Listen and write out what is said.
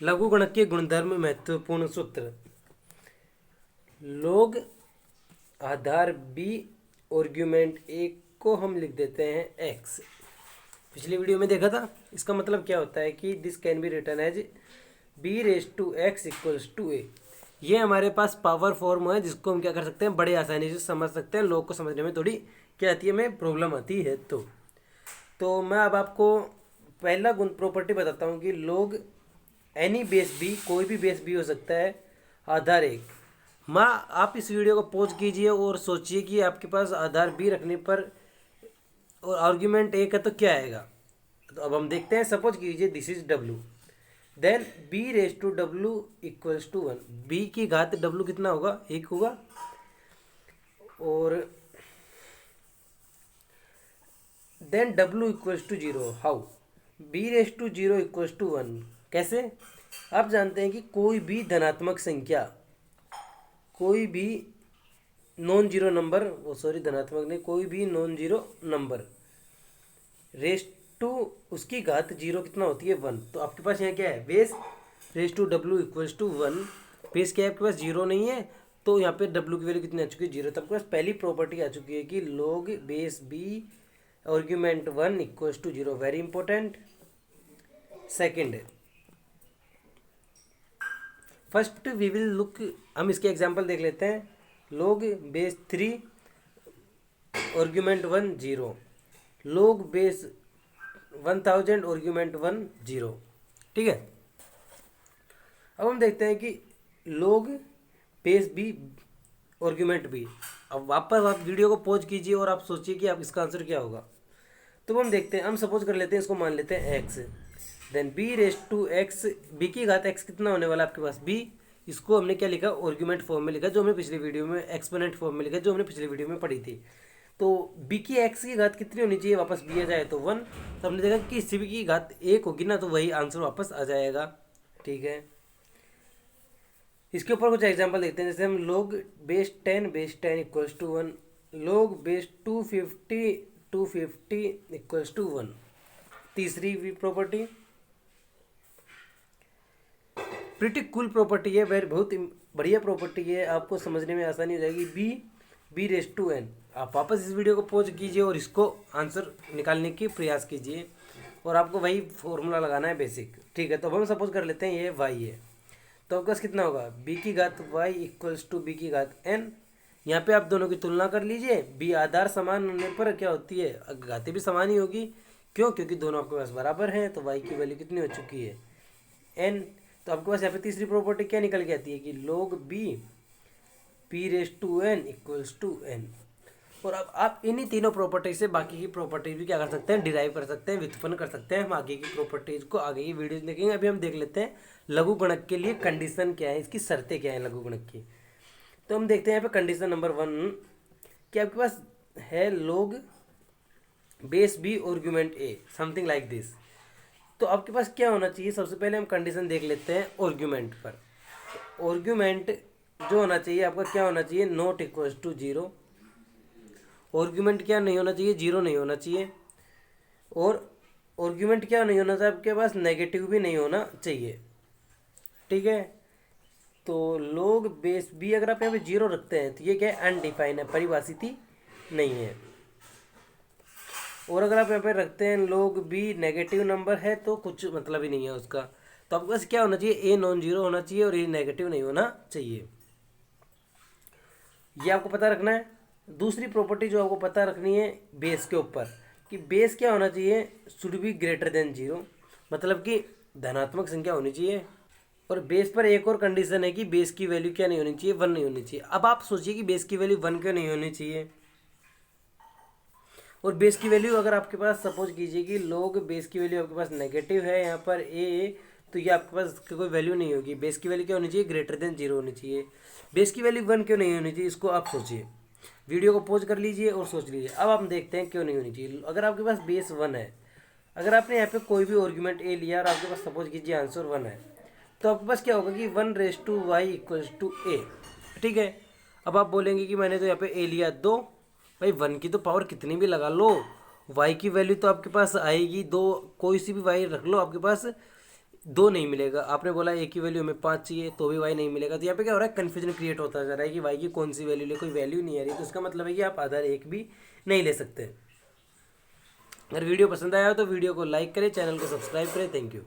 लघुगणक के गुणधर्म महत्वपूर्ण सूत्र। लोग आधार बी आर्ग्यूमेंट ए को हम लिख देते हैं एक्स। पिछली वीडियो में देखा था। इसका मतलब क्या होता है कि this can be written as b raise to x equals to a. ये हमारे पास पावर फॉर्म है जिसको हम क्या कर सकते हैं, बड़े आसानी से समझ सकते हैं। लोग को समझने में थोड़ी क्या आती है, हमें प्रॉब्लम आती है। तो मैं अब आपको पहला गुण प्रॉपर्टी बताता हूँ कि लोग एनी बेस बी, कोई भी बेस बी हो सकता है, आधार एक। माँ आप इस वीडियो को पॉज कीजिए और सोचिए कि आपके पास आधार बी रखने पर और आर्ग्यूमेंट एक है तो क्या आएगा। तो अब हम देखते हैं। सपोज कीजिए this is W, then B raise to W equals to one. B की घात डब्ल्यू कितना होगा, एक होगा। और then W equals to zero. How? B raise to zero equals to one. कैसे? आप जानते हैं कि कोई भी धनात्मक संख्या, कोई भी नॉन जीरो नंबर, वो सॉरी धनात्मक नहीं, कोई भी non zero number raise to उसकी घात जीरो कितना होती है, वन। तो आपके पास यहाँ क्या है, base raise to W equals to one. Base क्या है आपके पास, जीरो नहीं है, तो यहाँ पे डब्ल्यू की वैल्यू कितनी आ चुकी है, जीरो। तो आपके पास पहली प्रॉपर्टी आ चुकी है कि log base b argument one equals to zero. Very important. Second, first we will look, हम इसके एग्जांपल देख लेते हैं। Log base three argument one zero, log base 1000 argument one zero. ठीक है। अब हम देखते हैं कि log base b argument b. अब वापस आप वीडियो को पॉज कीजिए और आप सोचिए कि आप इसका आंसर क्या होगा। तो हम देखते हैं, हम सपोज कर लेते हैं, इसको मान लेते हैं x. Then B raise to x, b की घात एक्स कितना होने वाला आपके पास, बी। इसको हमने क्या लिखा, आर्ग्यूमेंट फॉर्म में लिखा, जो हमने पिछली वीडियो में एक्सपोनेंट फॉर्म में लिखा, जो हमने पिछली वीडियो में पढ़ी थी। तो बी की एक्स की घात कितनी होनी चाहिए, वापस बी आ जाए तो वन। तो हमने देखा कि सी बी की घात एक होगी ना, तो वही आंसर वापस आ जाएगा। ठीक है। इसके ऊपर कुछ एग्जांपल देखते हैं। जैसे हम log base ten equals to one, log base 250 equals to one. तीसरी प्रॉपर्टी प्रिटी कूल प्रॉपर्टी है, वेरी बहुत बढ़िया प्रॉपर्टी है, आपको समझने में आसानी हो जाएगी। B raise to n. आप वापस इस वीडियो को पॉज कीजिए और इसको आंसर निकालने की प्रयास कीजिए, और आपको वही फॉर्मूला लगाना है बेसिक। ठीक है। तो अब हम सपोज कर लेते हैं ये वाई है, तो आपके पास कितना होगा, बी की घात वाई इक्वल्स टू बी की घात एन। यहाँ पे आप दोनों की तुलना कर लीजिए। बी आधार समान होने पर क्या होती है, घातें भी समान ही होगी। क्यों? क्योंकि दोनों आपके पास बराबर हैं। तो वाई की वैल्यू कितनी हो चुकी है, एन। तो आपके पास यहाँ पे तीसरी प्रॉपर्टी क्या निकल के आती है कि log b raise to n equals to n. और अब आप इन्हीं तीनों प्रॉपर्टी से बाकी की प्रॉपर्टीज भी क्या कर सकते हैं, डिराइव कर सकते हैं, व्युत्पन्न कर सकते हैं। हम आगे की प्रॉपर्टीज को आगे की वीडियो देखेंगे। अभी हम देख लेते हैं लघु गणक के लिए कंडीशन क्या है, इसकी शर्तें क्या है लघु गणक की। तो हम देखते हैं यहाँ पे कंडीशन नंबर वन कि आपके पास है log base b argument a, something like this. तो आपके पास क्या होना चाहिए, सबसे पहले हम कंडीशन देख लेते हैं आर्ग्यूमेंट पर। आर्ग्यूमेंट जो होना चाहिए आपका क्या होना चाहिए, not equals to zero. Argument क्या नहीं होना चाहिए, जीरो नहीं होना चाहिए। और आर्ग्यूमेंट क्या नहीं होना चाहिए आपके पास, नेगेटिव भी नहीं होना चाहिए। ठीक है। तो log बेस बी अगर आप यहाँ पे जीरो रखते हैं तो ये क्या है, अनडिफाइन है, परिभाषित ही नहीं है। और अगर आप यहाँ पे रखते हैं log बी नेगेटिव नंबर है तो कुछ मतलब ही नहीं है उसका। तो आपके पास क्या होना चाहिए, ए नॉन जीरो होना चाहिए और ए नेगेटिव नहीं होना चाहिए। ये आपको पता रखना है। दूसरी प्रॉपर्टी जो आपको पता रखनी है बेस के ऊपर, कि बेस क्या होना चाहिए, should be greater than zero, मतलब कि धनात्मक संख्या होनी चाहिए। और बेस पर एक और कंडीशन है कि बेस की वैल्यू क्या नहीं होनी चाहिए, वन नहीं होनी चाहिए। अब आप सोचिए कि बेस की वैल्यू वन क्यों नहीं होनी चाहिए। और बेस की वैल्यू अगर आपके पास सपोज कीजिए कि log बेस की वैल्यू आपके पास नेगेटिव है यहाँ पर ए, तो ये आपके पास कोई वैल्यू नहीं होगी। बेस की वैल्यू क्या होनी चाहिए, ग्रेटर देन जीरो होनी चाहिए। बेस की वैल्यू वन क्यों नहीं होनी चाहिए, इसको आप सोचिए। वीडियो को पॉज कर लीजिए और सोच लीजिए। अब हम देखते हैं क्यों नहीं होनी चाहिए। अगर आपके पास बेस वन है, अगर आपने यहाँ पे कोई भी आर्ग्यूमेंट ए लिया और आपके पास सपोज कीजिए आंसर वन है, तो आपके पास क्या होगा कि one raise to y equals to a. ठीक है। अब आप बोलेंगे कि मैंने तो यहाँ पे ए लिया दो, भाई वन की तो पावर कितनी भी लगा लो, वाई की वैल्यू तो आपके पास आएगी दो। कोई सी भी वाई रख लो आपके पास, 2 नहीं मिलेगा। आपने बोला ए की वैल्यू हमें 5 चाहिए तो भी वाई नहीं मिलेगा। तो यहाँ पे क्या हो रहा है, कन्फ्यूजन क्रिएट होता जा रहा है कि वाई की कौन सी वैल्यू ले, कोई वैल्यू नहीं आ रही। तो इसका मतलब है कि आप आधार 1 भी नहीं ले सकते। अगर वीडियो पसंद आया हो तो वीडियो को लाइक करें, चैनल को सब्सक्राइब करें। Thank you.